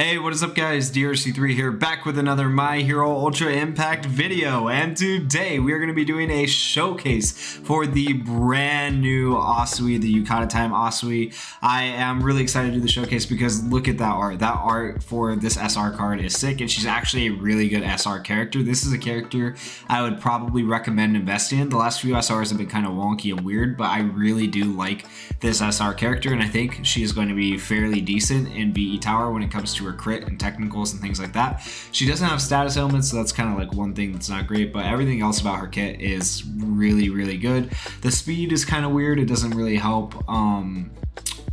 Hey, what is up guys? DRC3 here, back with another My Hero Ultra Impact video, and today we are going to be doing a showcase for the brand new Asui, the Yukata time Asui. I am really excited to do the showcase because look at that art. That art for this SR card is sick, and she's actually a really good SR character. This is a character I would probably recommend investing in. The last few SRs have been kind of wonky and weird, but I really do like this SR character, and I think she is going to be fairly decent in VE Tower when it comes to her crit and technicals and things like that. She doesn't have status elements, so that's kind of like one thing that's not great, but everything else about her kit is really good. The speed is kind of weird. It doesn't really help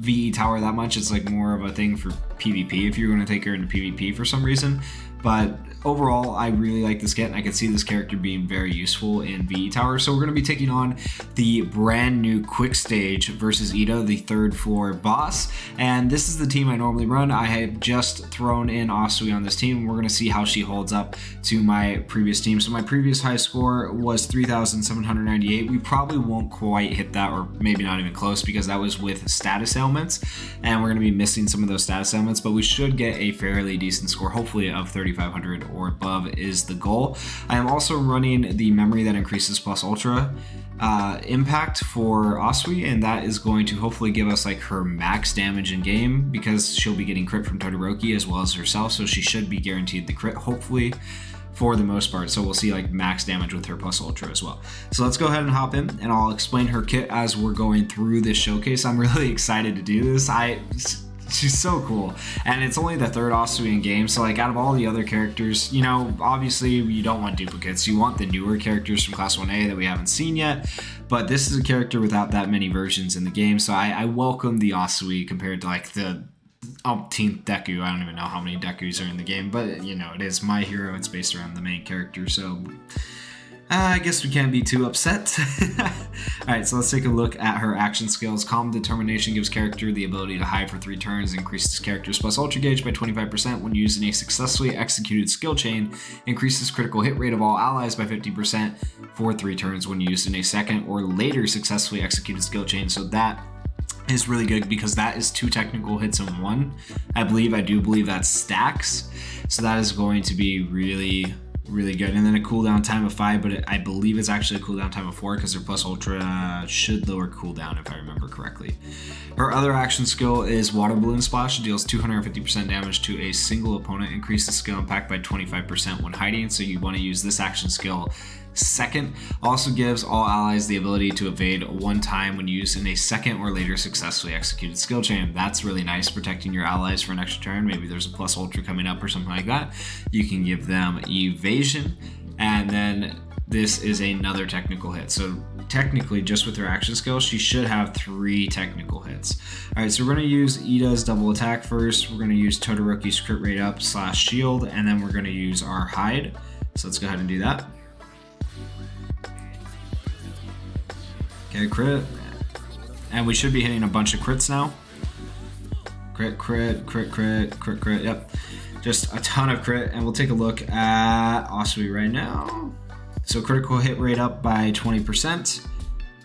VE Tower that much. It's like more of a thing for PvP if you're going to take her into PvP for some reason. But overall, I really like this kit, and I can see this character being very useful in VE Tower. So we're going to be taking on the brand new Quick Stage versus Ida, the third floor boss. And this is the team I normally run. I have just thrown in Asui on this team. We're going to see how she holds up to my previous team. So my previous high score was 3,798. We probably won't quite hit that, or maybe not even close, because that was with status ailments, and we're going to be missing some of those status ailments, but we should get a fairly decent score, hopefully of 3,500 or above is the goal. I am also running the memory that increases plus ultra impact for Asui, and that is going to hopefully give us like her max damage in game, because she'll be getting crit from Todoroki as well as herself, so she should be guaranteed the crit hopefully for the most part. So we'll see like max damage with her plus ultra as well. So let's go ahead and hop in, and I'll explain her kit as we're going through this showcase. I'm really excited to do this. She's so cool, and it's only the third Asui in game, so like out of all the other characters, you know, obviously you don't want duplicates. You want the newer characters from Class 1A that we haven't seen yet, but this is a character without that many versions in the game, so I welcome the Asui compared to like the umpteenth Deku. I don't even know how many Dekus are in the game, but you know, it is My Hero. It's based around the main character, so I guess we can't be too upset. Alright, so let's take a look at her action skills. Calm Determination gives character the ability to hide for 3 turns, increases character's plus ultra gauge by 25% when used in a successfully executed skill chain, increases critical hit rate of all allies by 50% for 3 turns when used in a second or later successfully executed skill chain. So that is really good because that is 2 technical hits in 1. I do believe that stacks. So that is going to be really good. And then a cooldown time of 5, but I believe it's actually a cooldown time of 4 because her plus ultra should lower cooldown if I remember correctly. Her other action skill is Water Balloon Splash. It deals 250% damage to a single opponent, increases skill impact by 25% when hiding, so you want to use this action skill second. Also gives all allies the ability to evade 1 time when used in a second or later successfully executed skill chain. That's really nice, protecting your allies for an extra turn. Maybe there's a plus ultra coming up or something like that. You can give them evasion, and then this is another technical hit. So technically, just with her action skill, she should have 3 technical hits. Alright, so we're going to use Ida's double attack first. We're going to use Todoroki's crit rate up / shield, and then we're going to use our hide. So let's go ahead and do that. Okay, crit. And we should be hitting a bunch of crits now. Crit, yep. Just a ton of crit, and we'll take a look at Asui right now. So critical hit rate up by 20%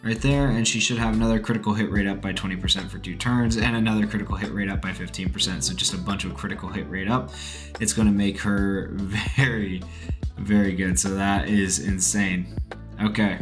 right there, and she should have another critical hit rate up by 20% for 2 turns, and another critical hit rate up by 15%. So just a bunch of critical hit rate up. It's going to make her very good. So that is insane. Okay.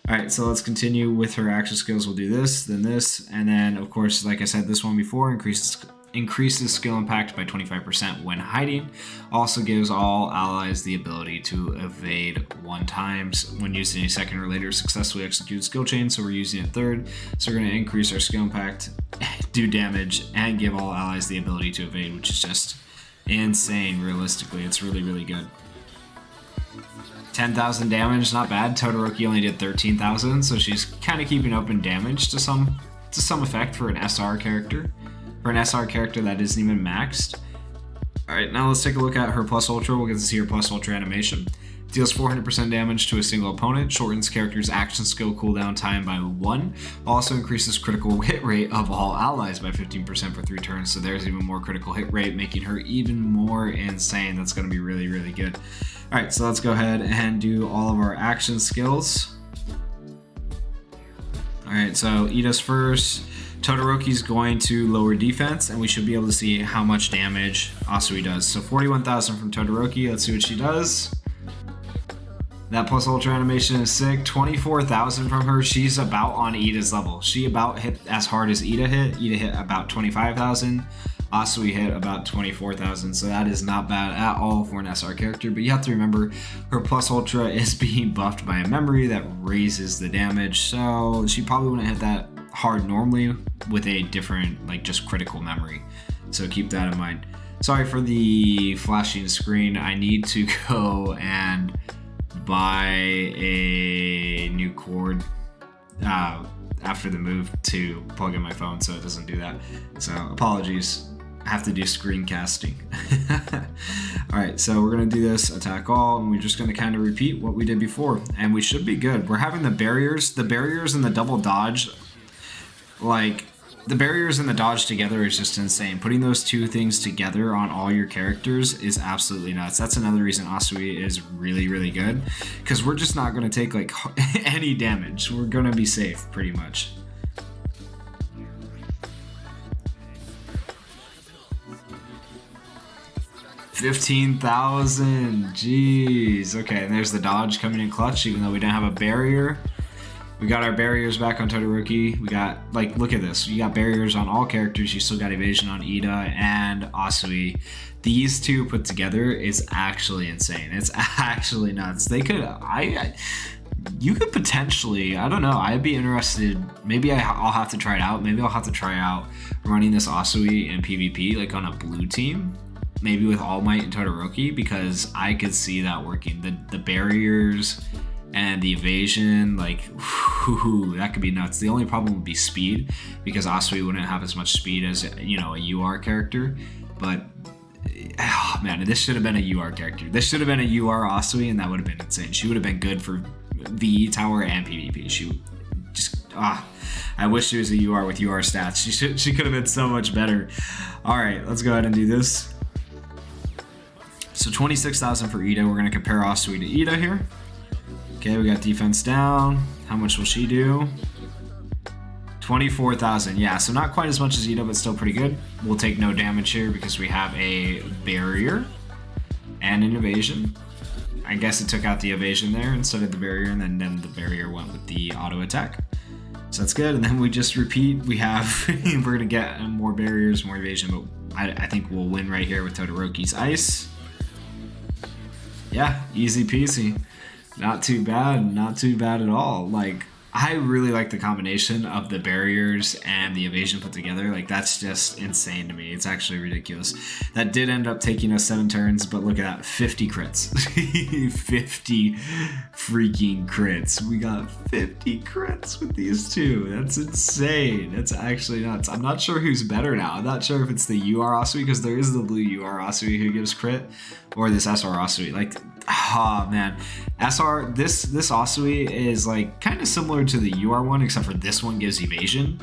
Alright, so let's continue with her action skills. We'll do this, then this, and then of course, like I said this one before, increases skill impact by 25% when hiding. Also gives all allies the ability to evade 1 times when used in a second or later successfully executed skill chain, so we're using it third. So we're going to increase our skill impact, do damage, and give all allies the ability to evade, which is just insane realistically. It's really good. 10,000 damage, not bad. Todoroki only did 13,000, so she's kind of keeping up in damage to some effect for an SR character. For an SR character that isn't even maxed. Alright, now let's take a look at her plus ultra. We'll get to see her plus ultra animation. Deals 400% damage to a single opponent, shortens character's action skill cooldown time by 1, also increases critical hit rate of all allies by 15% for 3 turns, so there's even more critical hit rate, making her even more insane. That's going to be really good. Alright, so let's go ahead and do all of our action skills. Alright, so Ida's first. Todoroki's going to lower defense, and we should be able to see how much damage Asui does. So 41,000 from Todoroki. Let's see what she does. That plus ultra animation is sick. 24,000 from her. She's about on Ida's level. She about hit as hard as Ida hit. Ida hit about 25,000. Asui hit about 24,000. So that is not bad at all for an SR character. But you have to remember her plus ultra is being buffed by a memory that raises the damage. So she probably wouldn't hit that hard normally with a different, like, just critical memory. So keep that in mind. Sorry for the flashing screen. I need to go and buy a new cord after the move to plug in my phone, so it doesn't do that. So apologies, I have to do screencasting. All right, so we're gonna do this attack all, and we're just gonna kind of repeat what we did before, and we should be good. We're having the barriers and the double dodge. Like, the barriers and the dodge together is just insane. Putting those two things together on all your characters is absolutely nuts. That's another reason Asui is really, really good, because we're just not going to take like any damage. We're going to be safe pretty much. $15,000. Jeez. Okay, and there's the dodge coming in clutch, even though we didn't have a barrier. We got our barriers back on Todoroki. We got, like, look at this. You got barriers on all characters. You still got evasion on Ida and Asui. These two put together is actually insane. It's actually nuts. They could, you could potentially, I don't know. I'd be interested. Maybe I'll have to try it out. Maybe I'll have to try out running this Asui in PvP, like on a blue team. Maybe with All Might and Todoroki, because I could see that working. The barriers and the evasion, like, whew, that could be nuts. The only problem would be speed, because Asui wouldn't have as much speed as, you know, a UR character. But, oh man, this should have been a UR character. This should have been a UR Asui, and that would have been insane. She would have been good for VE Tower and PvP. She just, I wish she was a UR with UR stats. She could have been so much better. All right, let's go ahead and do this. So 26,000 for Ida. We're going to compare Asui to Ida here. Okay, we got defense down. How much will she do? 24,000. Yeah, so not quite as much as Ida, but still pretty good. We'll take no damage here because we have a barrier and an evasion. I guess it took out the evasion there instead of the barrier, and then the barrier went with the auto attack. So that's good. And then we just repeat. We have, we're going to get more barriers, more evasion, but I think we'll win right here with Todoroki's ice. Yeah, easy peasy. Not too bad at all. Like, I really like the combination of the barriers and the evasion put together. Like, that's just insane to me. It's actually ridiculous. That did end up taking us 7 turns, but look at that, 50 crits. 50 freaking crits. We got 50 crits with these two. That's insane. That's actually nuts. I'm not sure who's better now. I'm not sure if it's the UR Asui, because there is the blue UR Asui who gives crit, or this SR Asui. Like, oh man, SR, this Asui is like kind of similar to the UR one, except for this one gives evasion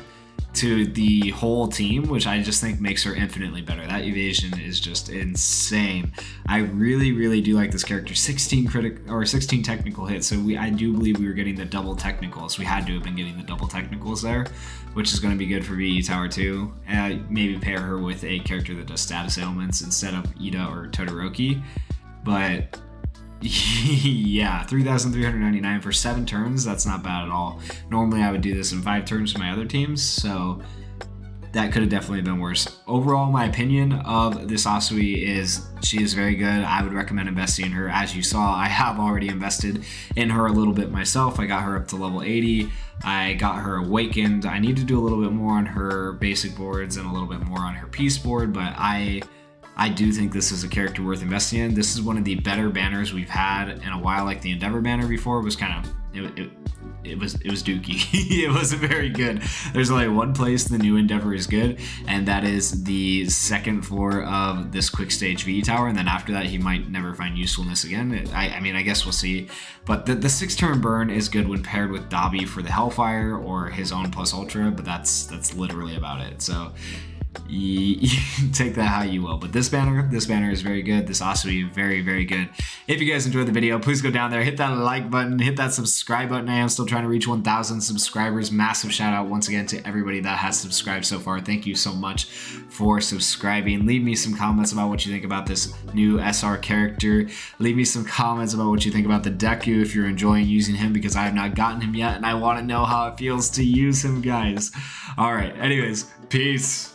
to the whole team, which I just think makes her infinitely better. That evasion is just insane. I really do like this character. 16 technical hits, so I do believe we were getting the double technicals. We had to have been getting the double technicals there, which is going to be good for VE Tower 2. Maybe pair her with a character that does status ailments instead of Ida or Todoroki. But yeah, 3,399 for 7 turns. That's not bad at all. Normally I would do this in 5 turns for my other teams, so that could have definitely been worse. Overall, my opinion of this Asui is she is very good. I would recommend investing in her. As you saw, I have already invested in her a little bit myself. I got her up to level 80. I got her awakened. I need to do a little bit more on her basic boards and a little bit more on her peace board, but I do think this is a character worth investing in. This is one of the better banners we've had in a while. Like the Endeavor banner before was kind of, it was dookie. It wasn't very good. There's only one place the new Endeavor is good, and that is the 2nd floor of this quick stage VE Tower, and then after that he might never find usefulness again. I mean, I guess we'll see. But the 6-turn burn is good when paired with Dabi for the Hellfire or his own plus ultra, but that's literally about it. So Take that how you will, but this banner is very good. This Asui, very, very good. If you guys enjoyed the video, please go down there, hit that like button, hit that subscribe button. I am still trying to reach 1,000 subscribers. Massive shout out once again to everybody that has subscribed so far. Thank you so much for subscribing. Leave me some comments about what you think about this new SR character. Leave me some comments about what you think about the Deku if you're enjoying using him, because I have not gotten him yet and I want to know how it feels to use him, guys. All right, anyways, peace.